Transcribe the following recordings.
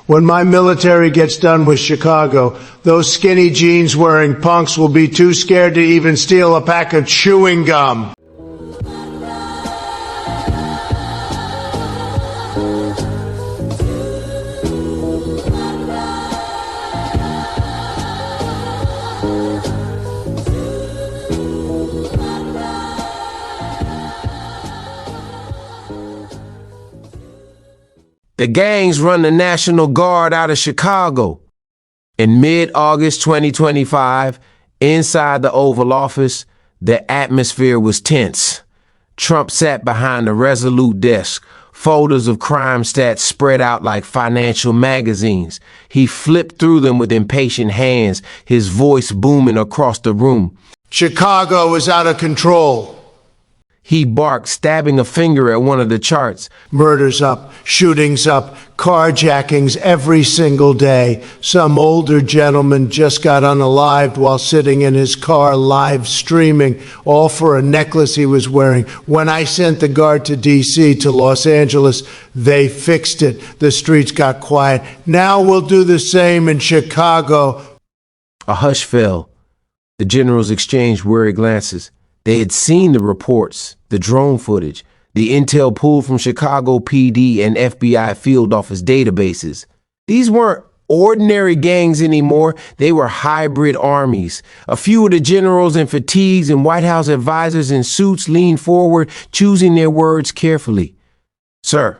When my military gets done with Chicago, those skinny jeans wearing punks will be too scared to even steal a pack of chewing gum. The gangs run the National Guard out of Chicago. In mid-August 2025, inside the Oval Office, the atmosphere was tense. Trump sat behind a resolute desk, folders of crime stats spread out like financial magazines. He flipped through them with impatient hands, his voice booming across the room. Chicago is out of control. He barked, stabbing a finger at one of the charts. Murders up, shootings up, carjackings every single day. Some older gentleman just got unalived while sitting in his car live streaming, all for a necklace he was wearing. When I sent the guard to D.C., to Los Angeles, they fixed it. The streets got quiet. Now we'll do the same in Chicago. A hush fell. The generals exchanged worried glances. They had seen the reports, the drone footage, the intel pulled from Chicago PD and FBI field office databases. These weren't ordinary gangs anymore. They were hybrid armies. A few of the generals in fatigues and White House advisors in suits leaned forward, choosing their words carefully. "Sir,"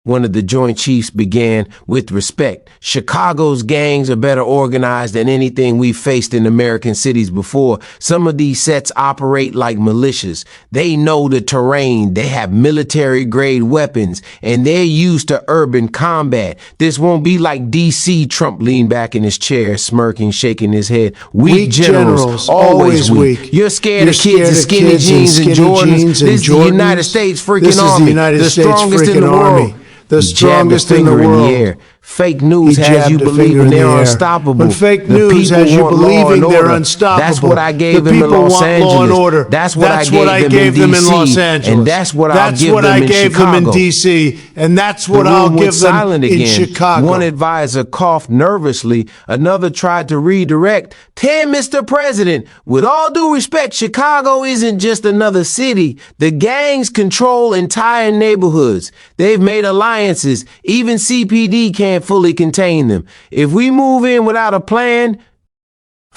one of the Joint Chiefs began with respect, "Chicago's gangs are better organized than anything we've faced in American cities before. Some of these sets operate like militias. They know the terrain, they have military-grade weapons, and they're used to urban combat. This won't be like D.C." Trump leaned back in his chair, smirking, shaking his head. "Weak generals, always weak. You're scared of kids in skinny jeans and Jordans. This is the United States freaking army, the strongest in the world." The strongest in the world. Fake news has you believing they're unstoppable. When fake news has you believing they're unstoppable. That's what I gave them in Los Angeles. That's what I gave them in Los Angeles. And that's what I'll give them in Chicago. D.C. And that's what I'll give them in Chicago. One advisor coughed nervously. Another tried to redirect. Mr. President, with all due respect, Chicago isn't just another city. The gangs control entire neighborhoods. They've made alliances. Even CPD can't fully contain them. If we move in without a plan...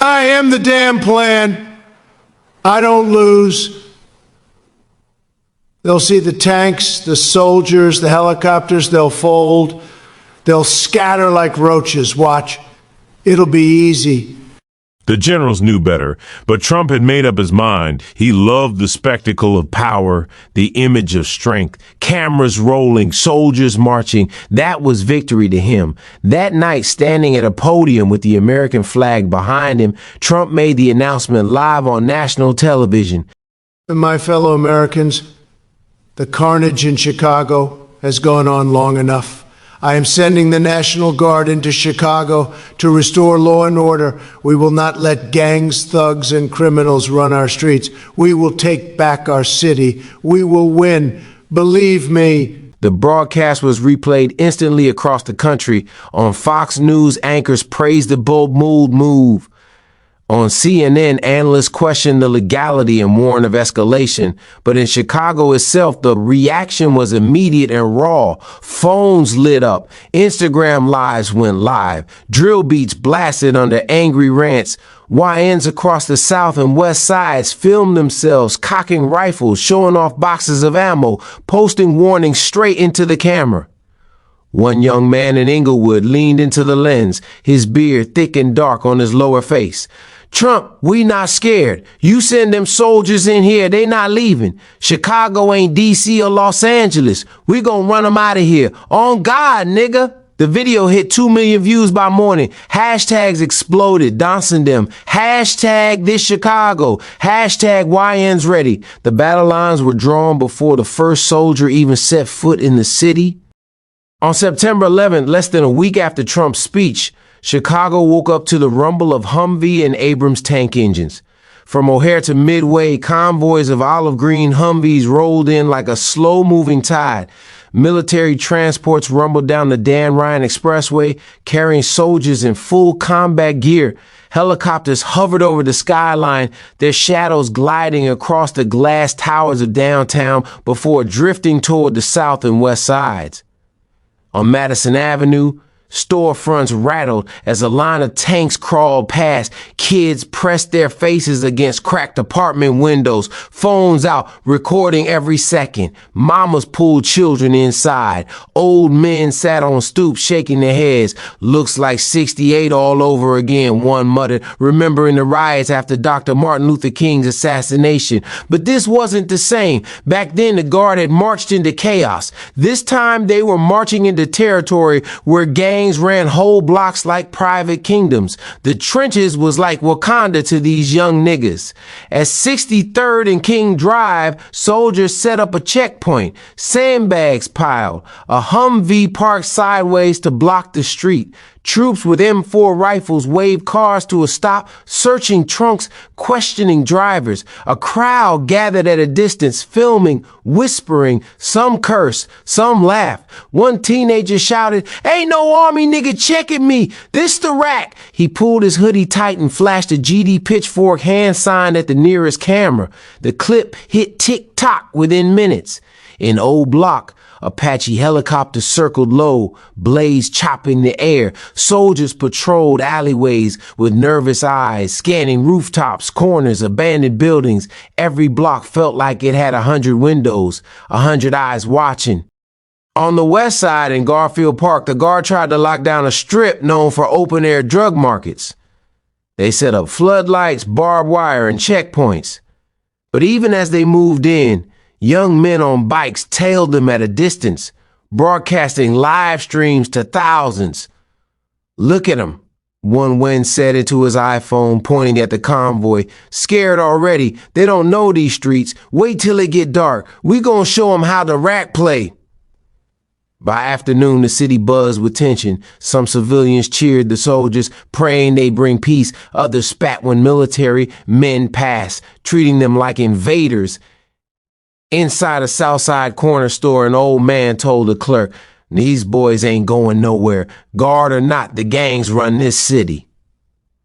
I am the damn plan. I don't lose. They'll see the tanks, the soldiers, the helicopters, they'll fold. They'll scatter like roaches. Watch. It'll be easy. The generals knew better, but Trump had made up his mind. He loved the spectacle of power, the image of strength, cameras rolling, soldiers marching. That was victory to him. That night, standing at a podium with the American flag behind him, Trump made the announcement live on national television. And my fellow Americans, the carnage in Chicago has gone on long enough. I am sending the National Guard into Chicago to restore law and order. We will not let gangs, thugs, and criminals run our streets. We will take back our city. We will win. Believe me. The broadcast was replayed instantly across the country. On Fox News, anchors praised the bold move. On CNN, analysts questioned the legality and warned of escalation. But in Chicago itself, the reaction was immediate and raw. Phones lit up. Instagram lives went live. Drill beats blasted under angry rants. YNs across the South and West Sides filmed themselves cocking rifles, showing off boxes of ammo, posting warnings straight into the camera. One young man in Inglewood leaned into the lens, his beard thick and dark on his lower face. "Trump, we not scared. You send them soldiers in here, they not leaving. Chicago ain't D.C. or Los Angeles. We gonna run them out of here. On God, nigga." The video hit 2 million views by morning. Hashtags exploded, dancing them. Hashtag this Chicago. Hashtag YN's ready. The battle lines were drawn before the first soldier even set foot in the city. On September 11th, less than a week after Trump's speech, Chicago woke up to the rumble of Humvee and Abrams tank engines. From O'Hare to Midway, convoys of olive green Humvees rolled in like a slow-moving tide. Military transports rumbled down the Dan Ryan Expressway, carrying soldiers in full combat gear. Helicopters hovered over the skyline, their shadows gliding across the glass towers of downtown before drifting toward the south and west sides. On Madison Avenue, storefronts rattled as a line of tanks crawled past. Kids pressed their faces against cracked apartment windows, phones out, recording every second. Mamas pulled children inside. Old men sat on stoops shaking their heads. Looks like 68 all over again, one muttered, remembering the riots after Dr. Martin Luther King's assassination. But this wasn't the same. Back then, the Guard had marched into chaos. This time, they were marching into territory where gangs ran whole blocks like private kingdoms. The trenches was like Wakanda to these young niggas. At 63rd and King Drive, soldiers set up a checkpoint. Sandbags piled. A Humvee parked sideways to block the street. Troops with M4 rifles waved cars to a stop, searching trunks, questioning drivers. A crowd gathered at a distance, filming, whispering. Some cursed, some laughed. One teenager shouted, "Ain't no army nigga checking me. This the rack." He pulled his hoodie tight and flashed a GD Pitchfork hand sign at the nearest camera. The clip hit tick-tock within minutes. In Old Block, Apache helicopters circled low, blades chopping the air. Soldiers patrolled alleyways with nervous eyes, scanning rooftops, corners, abandoned buildings. Every block felt like it had 100 windows, 100 eyes watching. On the west side in Garfield Park, the Guard tried to lock down a strip known for open-air drug markets. They set up floodlights, barbed wire, and checkpoints. But even as they moved in, young men on bikes tailed them at a distance, broadcasting live streams to thousands. "Look at them," one Wen said into his iPhone, pointing at the convoy. "Scared already. They don't know these streets. Wait till it get dark. We gonna show them how the rack play." By afternoon, the city buzzed with tension. Some civilians cheered the soldiers, praying they bring peace. Others spat when military men passed, treating them like invaders. Inside a Southside corner store, an old man told the clerk, "These boys ain't going nowhere. Guard or not, the gangs run this city."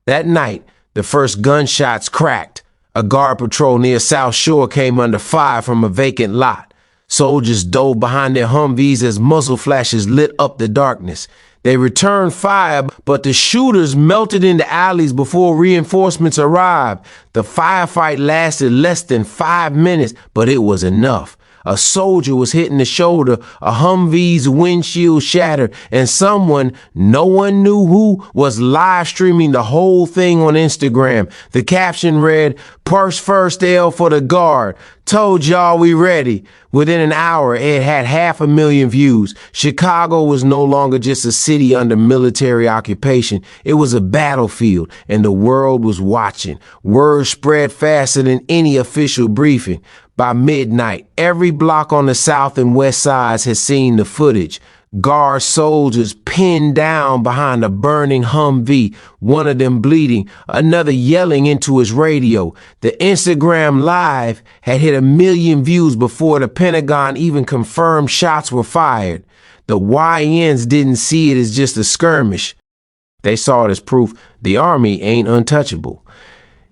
That night, the first gunshots cracked. A guard patrol near South Shore came under fire from a vacant lot. Soldiers dove behind their Humvees as muzzle flashes lit up the darkness. They returned fire, but the shooters melted into alleys before reinforcements arrived. The firefight lasted less than 5 minutes, but it was enough. A soldier was hit in the shoulder, a Humvee's windshield shattered, and someone, no one knew who, was live streaming the whole thing on Instagram. The caption read, "Purse first L for the Guard. Told y'all we ready." Within an hour, it had 500,000 views. Chicago was no longer just a city under military occupation. It was a battlefield, and the world was watching. Word spread faster than any official briefing. By midnight, every block on the south and west sides had seen the footage. Guard soldiers pinned down behind a burning Humvee, one of them bleeding, another yelling into his radio. The Instagram Live had hit 1 million views before the Pentagon even confirmed shots were fired. The YNs didn't see it as just a skirmish. They saw it as proof the Army ain't untouchable.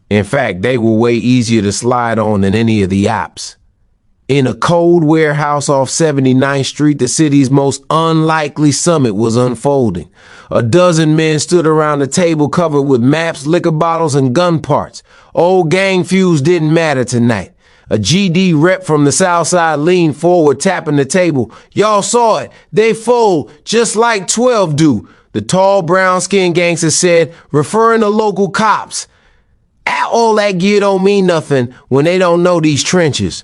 In fact, they were way easier to slide on than any of the ops. In a cold warehouse off 79th Street, the city's most unlikely summit was unfolding. A dozen men stood around a table covered with maps, liquor bottles, and gun parts. Old gang feuds didn't matter tonight. A GD rep from the South Side leaned forward, tapping the table. "Y'all saw it. They fold, just like 12 do," the tall brown-skinned gangster said, referring to local cops. "All that gear don't mean nothing when they don't know these trenches."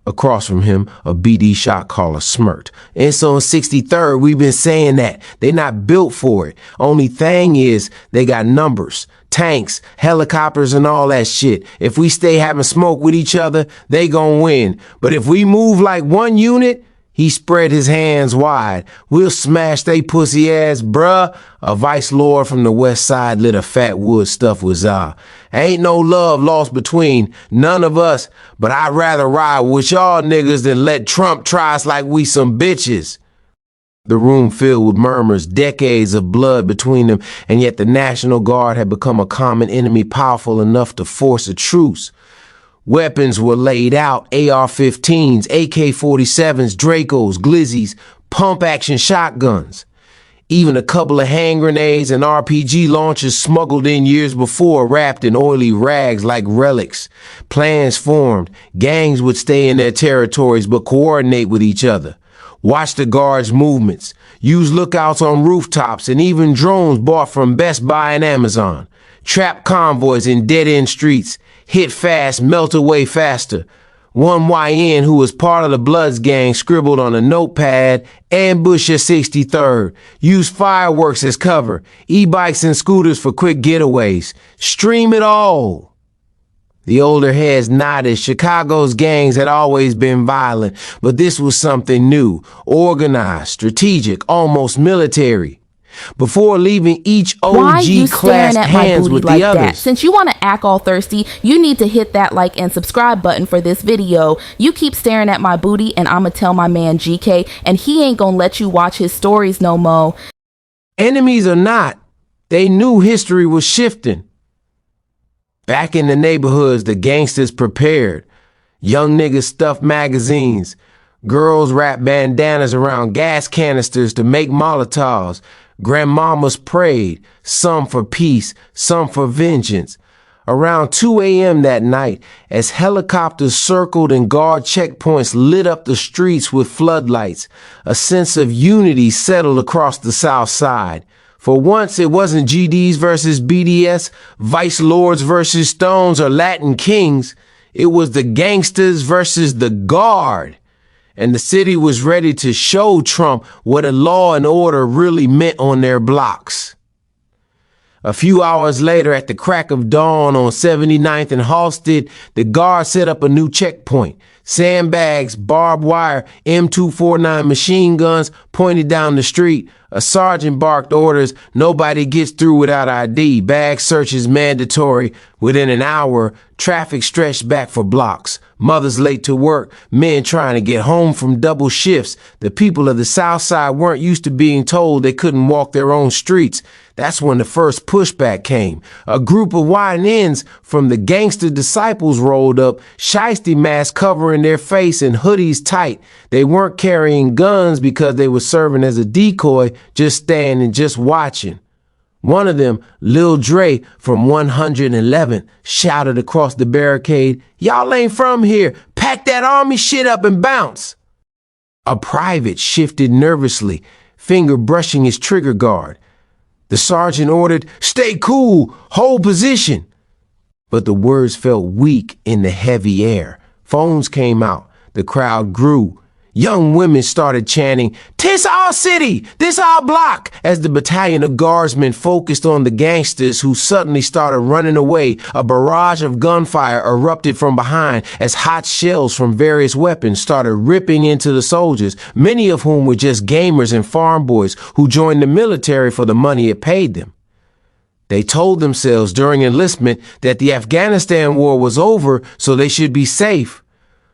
Across from him, a BD shot caller smirked. "It's on 63rd. We've been saying that. They not built for it. Only thing is, they got numbers, tanks, helicopters, and all that shit. If we stay having smoke with each other, they gon' win. But if we move like one unit," He spread his hands wide. We'll smash they pussy ass, bruh. A vice lord from the west side lit a fat wood stuffed with za. Ain't no love lost between none of us, but I'd rather ride with y'all niggas than let Trump try us like we some bitches. The room filled with murmurs, decades of blood between them, and yet the National Guard had become a common enemy powerful enough to force a truce. Weapons were laid out, AR-15s, AK-47s, Dracos, Glizzies, pump-action shotguns. Even a couple of hand grenades and RPG launchers smuggled in years before, wrapped in oily rags like relics. Plans formed. Gangs would stay in their territories but coordinate with each other. Watch the guards' movements. Use lookouts on rooftops and even drones bought from Best Buy and Amazon. Trap convoys in dead-end streets. Hit fast, melt away faster. One YN who was part of the Bloods gang scribbled on a notepad, ambush your 63rd. Use fireworks as cover. E-bikes and scooters for quick getaways. Stream it all. The older heads nodded. Chicago's gangs had always been violent, but this was something new, organized, strategic, almost military. Before leaving, each OG clasped hands with the others. Since you want to act all thirsty, you need to hit that like and subscribe button for this video. You keep staring at my booty and I'ma tell my man GK, and he ain't gonna let you watch his stories no mo. Enemies or not, they knew history was shifting. Back in the neighborhoods, the gangsters prepared. Young niggas stuffed magazines. Girls wrapped bandanas around gas canisters to make Molotovs. Grandmamas prayed, some for peace, some for vengeance. Around 2 a.m. that night, as helicopters circled and guard checkpoints lit up the streets with floodlights, a sense of unity settled across the South Side. For once, it wasn't GDs versus BDS, Vice Lords versus Stones, or Latin Kings. It was the gangsters versus the Guard. And the city was ready to show Trump what a law and order really meant on their blocks. A few hours later, at the crack of dawn on 79th and Halsted, the Guard set up a new checkpoint. Sandbags, barbed wire, M249 machine guns pointed down the street. A sergeant barked orders, nobody gets through without ID. Bag searches mandatory. Within an hour, traffic stretched back for blocks. Mothers late to work, men trying to get home from double shifts. The people of the South Side weren't used to being told they couldn't walk their own streets. That's when the first pushback came. A group of YNs from the gangster disciples rolled up, shiesty masks covering their face and hoodies tight. They weren't carrying guns because they were serving as a decoy, just standing, just watching. One of them, Lil Dre from 111th, shouted across the barricade, "Y'all ain't from here. Pack that army shit up and bounce." A private shifted nervously, finger brushing his trigger guard. The sergeant ordered, "Stay cool, hold position." But the words felt weak in the heavy air. Phones came out. The crowd grew. Young women started chanting, "This our city! This our block!" as the battalion of guardsmen focused on the gangsters who suddenly started running away. A barrage of gunfire erupted from behind as hot shells from various weapons started ripping into the soldiers, many of whom were just gamers and farm boys who joined the military for the money it paid them. They told themselves during enlistment that the Afghanistan war was over, so they should be safe.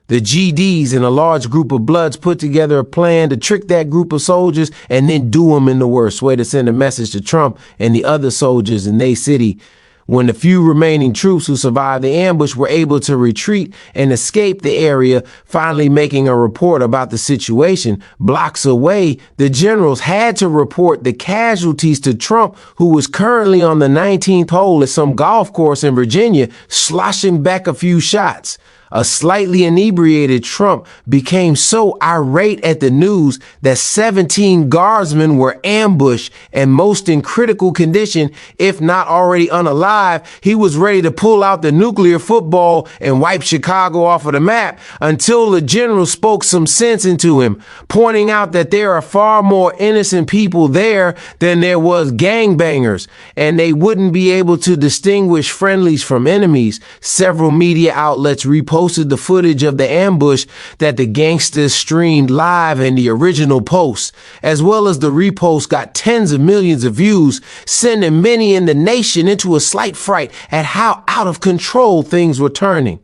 The GDs and a large group of Bloods put together a plan to trick that group of soldiers and then do them in the worst way to send a message to Trump and the other soldiers in their city. When the few remaining troops who survived the ambush were able to retreat and escape the area, finally making a report about the situation, blocks away, the generals had to report the casualties to Trump, who was currently on the 19th hole at some golf course in Virginia, sloshing back a few shots. A slightly inebriated Trump became so irate at the news that 17 guardsmen were ambushed and most in critical condition, if not already unalive. He was ready to pull out the nuclear football and wipe Chicago off of the map until the general spoke some sense into him, pointing out that there are far more innocent people there than there was gangbangers, and they wouldn't be able to distinguish friendlies from enemies. Several media outlets reposted posted the footage of the ambush that the gangsters streamed live in the original post, as well as the repost got tens of millions of views, sending many in the nation into a slight fright at how out of control things were turning.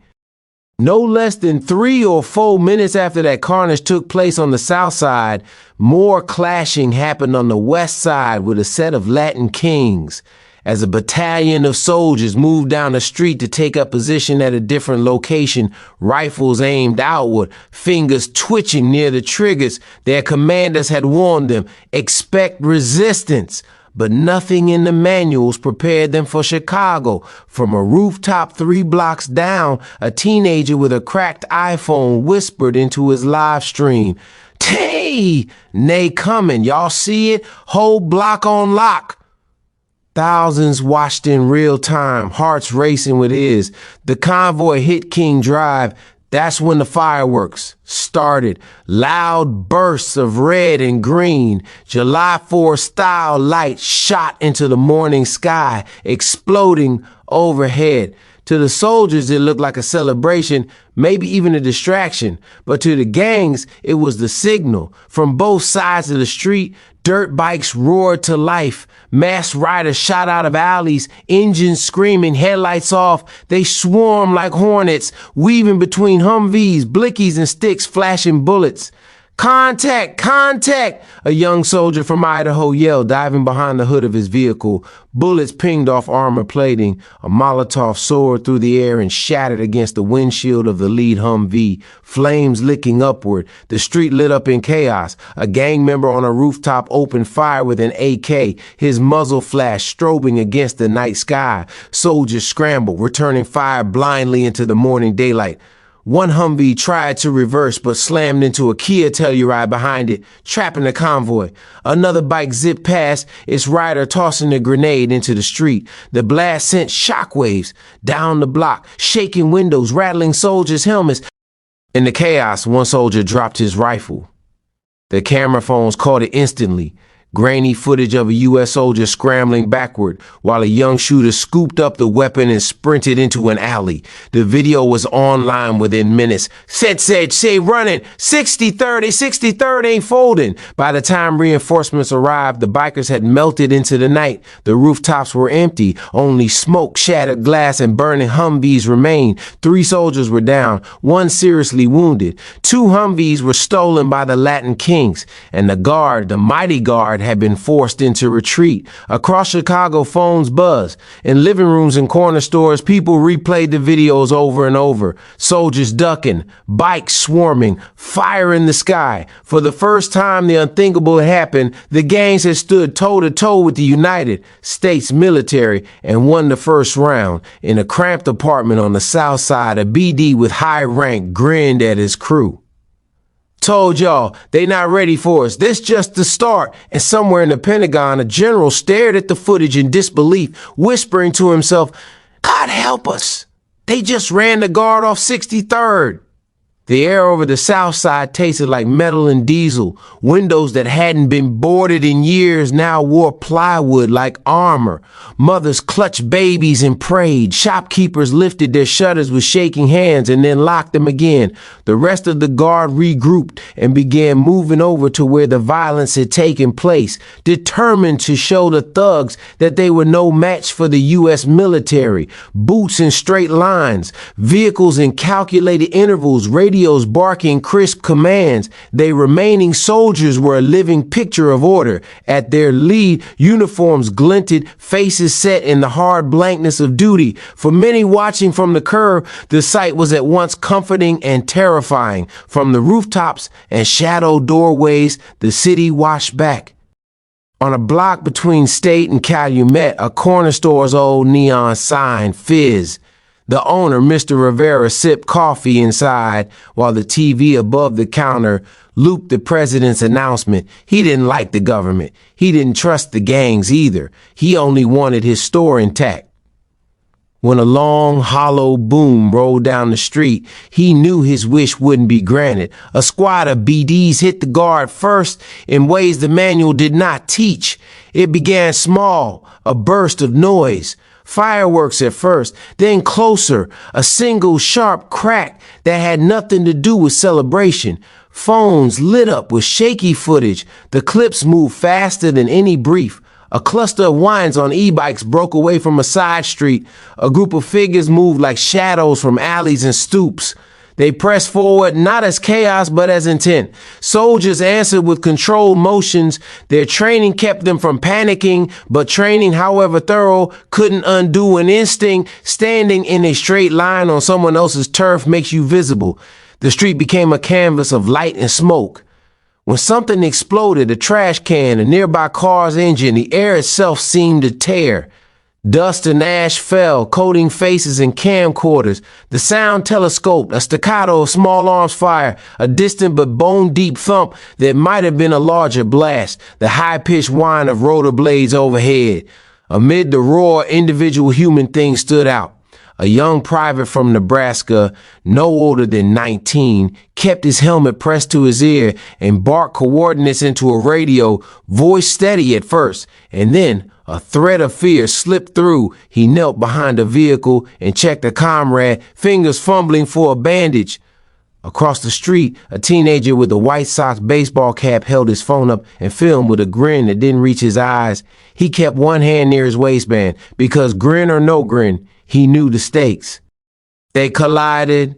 No less than 3 or 4 minutes after that carnage took place on the south side, more clashing happened on the west side with a set of Latin kings. As a battalion of soldiers moved down the street to take up position at a different location, rifles aimed outward, fingers twitching near the triggers, their commanders had warned them, expect resistance. But nothing in the manuals prepared them for Chicago. From a rooftop 3 blocks down, a teenager with a cracked iPhone whispered into his live stream, "Tay, nay coming, y'all see it? Whole block on lock." Thousands watched in real time, hearts racing with ears. The convoy hit King Drive. That's when the fireworks started. Loud bursts of red and green, July 4th style lights shot into the morning sky, exploding overhead. To the soldiers, it looked like a celebration, maybe even a distraction. But to the gangs, it was the signal. From both sides of the street, dirt bikes roared to life. Masked riders shot out of alleys, engines screaming, headlights off. They swarmed like hornets, weaving between Humvees, blickies, and sticks, flashing bullets. "Contact! Contact!" a young soldier from Idaho yelled, diving behind the hood of his vehicle. Bullets pinged off armor plating. A Molotov soared through the air and shattered against the windshield of the lead Humvee, flames licking upward. The street lit up in chaos. A gang member on a rooftop opened fire with an AK, his muzzle flash strobing against the night sky. Soldiers scrambled, returning fire blindly into the morning daylight. One Humvee tried to reverse but slammed into a Kia Telluride behind it, trapping the convoy. Another bike zipped past, its rider tossing a grenade into the street. The blast sent shockwaves down the block, shaking windows, rattling soldiers' helmets. In the chaos, one soldier dropped his rifle. The camera phones caught it instantly. Grainy footage of a U.S. soldier scrambling backward while a young shooter scooped up the weapon and sprinted into an alley. The video was online within minutes. Said, say running, 60-30, 60-30 ain't folding. By the time reinforcements arrived, the bikers had melted into the night. The rooftops were empty. Only smoke, shattered glass, and burning Humvees remained. 3 soldiers were down, 1 seriously wounded. 2 Humvees were stolen by the Latin kings, and the guard, the mighty guard, had been forced into retreat. Across Chicago, phones buzzed. In living rooms and corner stores, people replayed the videos over and over. Soldiers ducking, bikes swarming, fire in the sky. For the first time the unthinkable had happened. The gangs had stood toe-to-toe with the United States military and won the first round. In a cramped apartment on the south side, a BD with high rank grinned at his crew. "Told y'all, they not ready for us. This just the start." And somewhere in the Pentagon, a general stared at the footage in disbelief, whispering to himself, "God help us. They just ran the guard off 63rd. The air over the south side tasted like metal and diesel. Windows that hadn't been boarded in years now wore plywood like armor. Mothers clutched babies and prayed. Shopkeepers lifted their shutters with shaking hands and then locked them again. The rest of the guard regrouped and began moving over to where the violence had taken place, determined to show the thugs that they were no match for the U.S. military. Boots in straight lines, vehicles in calculated intervals, radios barking crisp commands. They remaining soldiers were a living picture of order. At their lead, uniforms glinted, faces set in the hard blankness of duty. For many watching from the curb, the sight was at once comforting and terrifying. From the rooftops and shadowed doorways, the city washed back. On a block between State and Calumet, a corner store's old neon sign fizzed. The owner, Mr. Rivera, sipped coffee inside while the TV above the counter looped the president's announcement. He didn't like the government. He didn't trust the gangs either. He only wanted his store intact. When a long, hollow boom rolled down the street, he knew his wish wouldn't be granted. A squad of BDs hit the guard first in ways the manual did not teach. It began small, a burst of noise, Fireworks at first, then closer, a single sharp crack that had nothing to do with celebration. Phones lit up with shaky footage. The clips moved faster than any brief. A cluster of winds on e-bikes broke away from a side street. A group of figures moved like shadows from alleys and stoops. They pressed forward not as chaos but as intent. Soldiers answered with controlled motions. Their training kept them from panicking, but training, however thorough, couldn't undo an instinct. Standing in a straight line on someone else's turf makes you visible. The street became a canvas of light and smoke. When something exploded, a trash can, a nearby car's engine, the air itself seemed to tear. Dust and ash fell, coating faces and camcorders. The sound telescoped, a staccato of small arms fire, a distant but bone-deep thump that might have been a larger blast, the high-pitched whine of rotor blades overhead. Amid the roar, individual human things stood out. A young private from Nebraska, no older than 19, kept his helmet pressed to his ear and barked coordinates into a radio, voice steady at first, and then a thread of fear slipped through. He knelt behind a vehicle and checked a comrade, fingers fumbling for a bandage. Across the street, a teenager with a White Sox baseball cap held his phone up and filmed with a grin that didn't reach his eyes. He kept one hand near his waistband because, grin or no grin, he knew the stakes. They collided,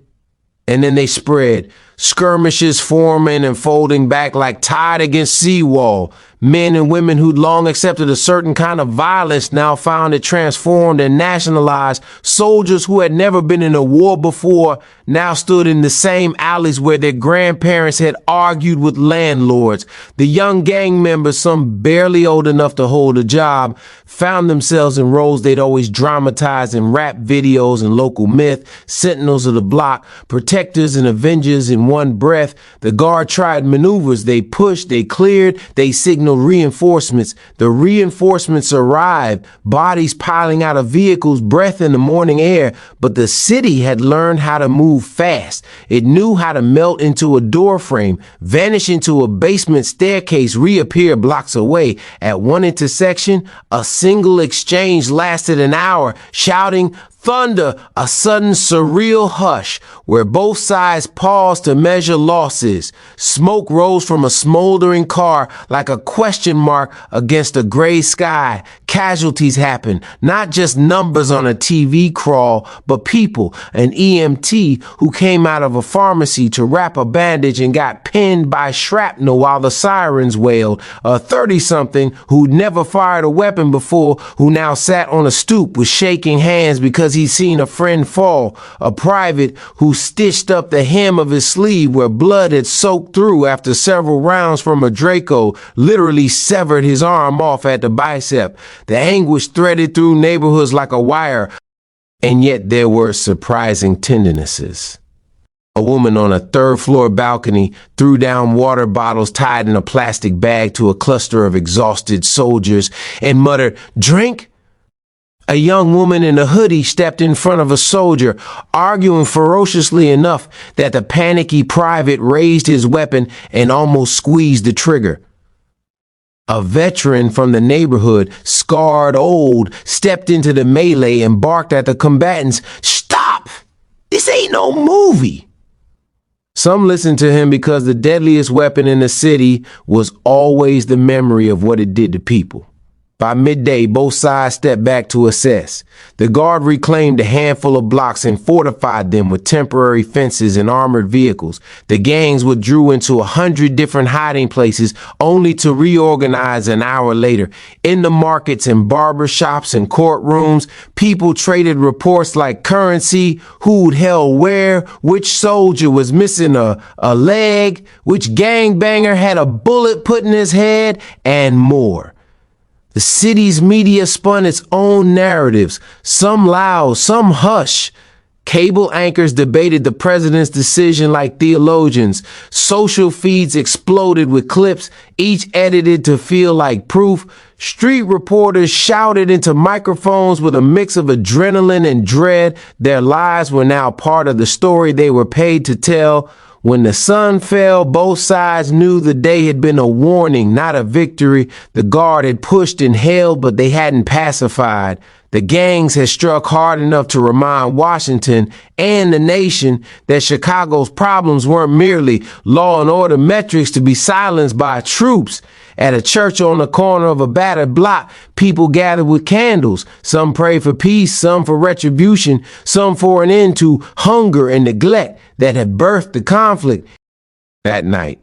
and then they spread. Skirmishes forming and folding back like tide against seawall. Men and women who'd long accepted a certain kind of violence now found it transformed and nationalized. Soldiers who had never been in a war before now stood in the same alleys where their grandparents had argued with landlords. The young gang members, some barely old enough to hold a job, found themselves in roles they'd always dramatized in rap videos and local myth. Sentinels of the block, protectors and avengers in one breath. The guard tried maneuvers. They pushed, they cleared, they signaled reinforcements. The reinforcements arrived, bodies piling out of vehicles, breath in the morning air. But the city had learned how to move fast. It knew how to melt into a door frame, vanish into a basement staircase, reappear blocks away. At one intersection, a single exchange lasted an hour, shouting, thunder, a sudden surreal hush where both sides paused to measure losses. Smoke rose from a smoldering car like a question mark against a gray sky. Casualties happened, not just numbers on a TV crawl, but people. An EMT who came out of a pharmacy to wrap a bandage and got pinned by shrapnel while the sirens wailed. A 30-something who'd never fired a weapon before, who now sat on a stoop with shaking hands because he'd seen a friend fall. A private who stitched up the hem of his sleeve where blood had soaked through after several rounds from a Draco, literally severed his arm off at the bicep. The anguish threaded through neighborhoods like a wire, and yet there were surprising tendernesses. A woman on a third-floor balcony threw down water bottles tied in a plastic bag to a cluster of exhausted soldiers and muttered, "Drink?" A young woman in a hoodie stepped in front of a soldier, arguing ferociously enough that the panicky private raised his weapon and almost squeezed the trigger. A veteran from the neighborhood, scarred old, stepped into the melee and barked at the combatants, "Stop! This ain't no movie!" Some listened to him because the deadliest weapon in the city was always the memory of what it did to people. By midday, both sides stepped back to assess. The guard reclaimed a handful of blocks and fortified them with temporary fences and armored vehicles. The gangs withdrew into 100 different hiding places, only to reorganize an hour later. In the markets and barber shops and courtrooms, people traded reports like currency, who'd held where, which soldier was missing a leg, which gangbanger had a bullet put in his head, and more. The city's media spun its own narratives, some loud, some hush. Cable anchors debated the president's decision like theologians. Social feeds exploded with clips, each edited to feel like proof. Street reporters shouted into microphones with a mix of adrenaline and dread. Their lives were now part of the story they were paid to tell. When the sun fell, both sides knew the day had been a warning, not a victory. The guard had pushed and held, but they hadn't pacified. The gangs had struck hard enough to remind Washington and the nation that Chicago's problems weren't merely law and order metrics to be silenced by troops. At a church on the corner of a battered block, people gathered with candles. Some prayed for peace, some for retribution, some for an end to hunger and neglect that had birthed the conflict. That night,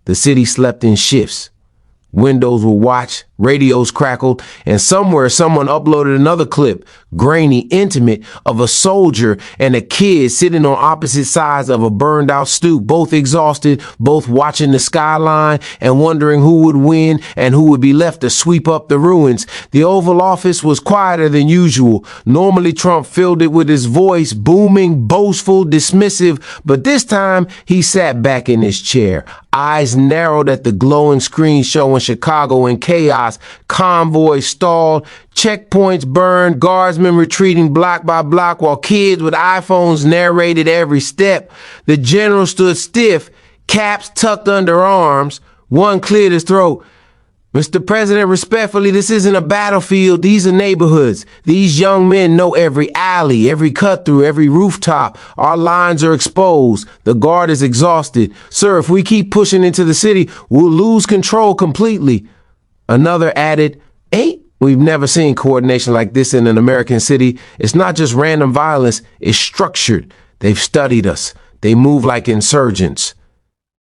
the city slept in shifts. Windows were watched, radios crackled, and somewhere someone uploaded another clip, grainy, intimate, of a soldier and a kid sitting on opposite sides of a burned out stoop, both exhausted, both watching the skyline and wondering who would win and who would be left to sweep up the ruins. The Oval Office was quieter than usual. Normally Trump filled it with his voice, booming, boastful, dismissive, but this time he sat back in his chair, eyes narrowed at the glowing screen showing Chicago in chaos, convoys stalled, checkpoints burned, guardsmen retreating block by block while kids with iPhones narrated every step. The general stood stiff, caps tucked under arms. One cleared his throat. Mr. President, respectfully, this isn't a battlefield. These are neighborhoods. These young men know every alley, every cut through, every rooftop. Our lines are exposed. The guard is exhausted. Sir, if we keep pushing into the city, we'll lose control completely. Another added, we've never seen coordination like this in an American city. It's not just random violence. It's structured. They've studied us. They move like insurgents.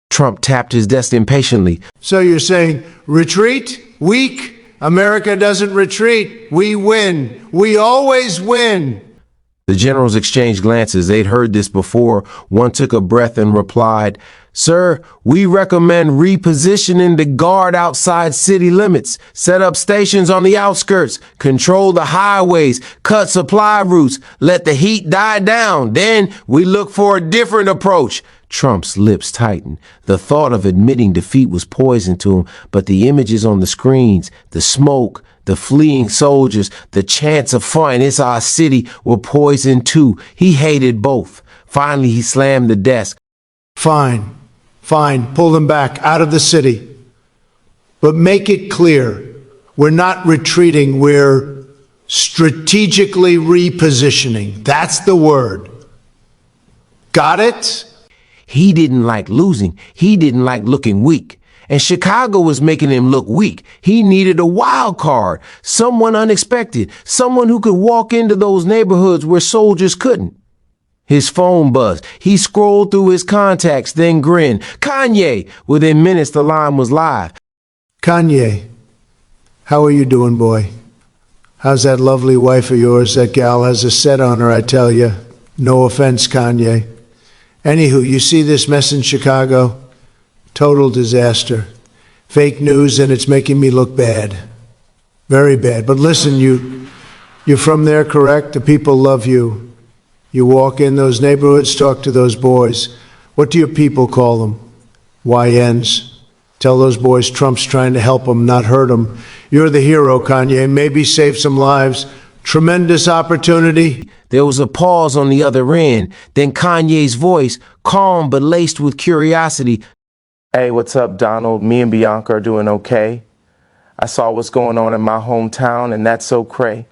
Trump tapped his desk impatiently. So you're saying retreat? Weak? America doesn't retreat. We win. We always win. The generals exchanged glances. They'd heard this before. One took a breath and replied, Sir, we recommend repositioning the guard outside city limits. Set up stations on the outskirts. Control the highways. Cut supply routes. Let the heat die down. Then we look for a different approach. Trump's lips tightened. The thought of admitting defeat was poison to him, but the images on the screens, the smoke, the fleeing soldiers, the chance of fun, it's our city, were poison too. He hated both. Finally, he slammed the desk. Fine. Pull them back out of the city. But make it clear, we're not retreating, we're strategically repositioning. That's the word. Got it? He didn't like losing. He didn't like looking weak. And Chicago was making him look weak. He needed a wild card, someone unexpected, someone who could walk into those neighborhoods where soldiers couldn't. His phone buzzed. He scrolled through his contacts, then grinned. Kanye! Within minutes, the line was live. Kanye, how are you doing, boy? How's that lovely wife of yours? That gal has a set on her, I tell you. No offense, Kanye. Anywho, you see this mess in Chicago? Total disaster. Fake news, and it's making me look bad. Very bad. But listen, you're from there, correct? The people love you. You walk in those neighborhoods, talk to those boys. What do your people call them? YNs. Tell those boys Trump's trying to help them, not hurt them. You're the hero, Kanye. Maybe save some lives. Tremendous opportunity. There was a pause on the other end. Then Kanye's voice, calm but laced with curiosity. Hey, what's up, Donald? Me and Bianca are doing okay. I saw what's going on in my hometown, and that's so cray.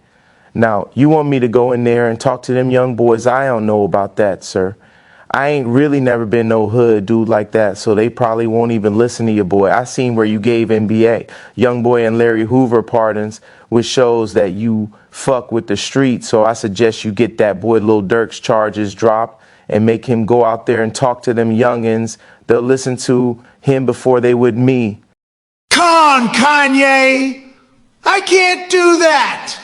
Now, you want me to go in there and talk to them young boys? I don't know about that, sir. I ain't really never been no hood dude like that, so they probably won't even listen to your boy. I seen where you gave NBA, Young Boy and Larry Hoover pardons, which shows that you fuck with the street. So I suggest you get that boy Lil Durk's charges dropped and make him go out there and talk to them youngins. They'll listen to him before they would me. Come on, Kanye! I can't do that!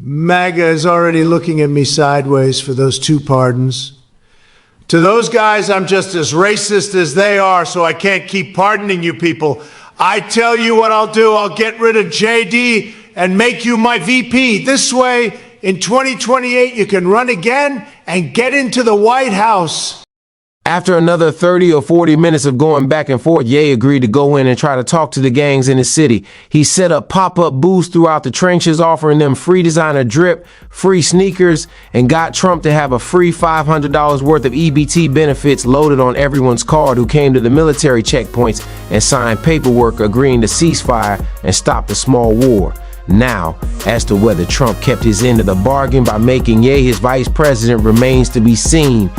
MAGA is already looking at me sideways for those 2 pardons. To those guys, I'm just as racist as they are, so I can't keep pardoning you people. I tell you what I'll do. I'll get rid of JD and make you my VP. This way, in 2028, you can run again and get into the White House. After another 30 or 40 minutes of going back and forth, Ye agreed to go in and try to talk to the gangs in his city. He set up pop-up booths throughout the trenches, offering them free designer drip, free sneakers, and got Trump to have a free $500 worth of EBT benefits loaded on everyone's card who came to the military checkpoints and signed paperwork agreeing to ceasefire and stop the small war. Now, as to whether Trump kept his end of the bargain by making Ye his vice president remains to be seen.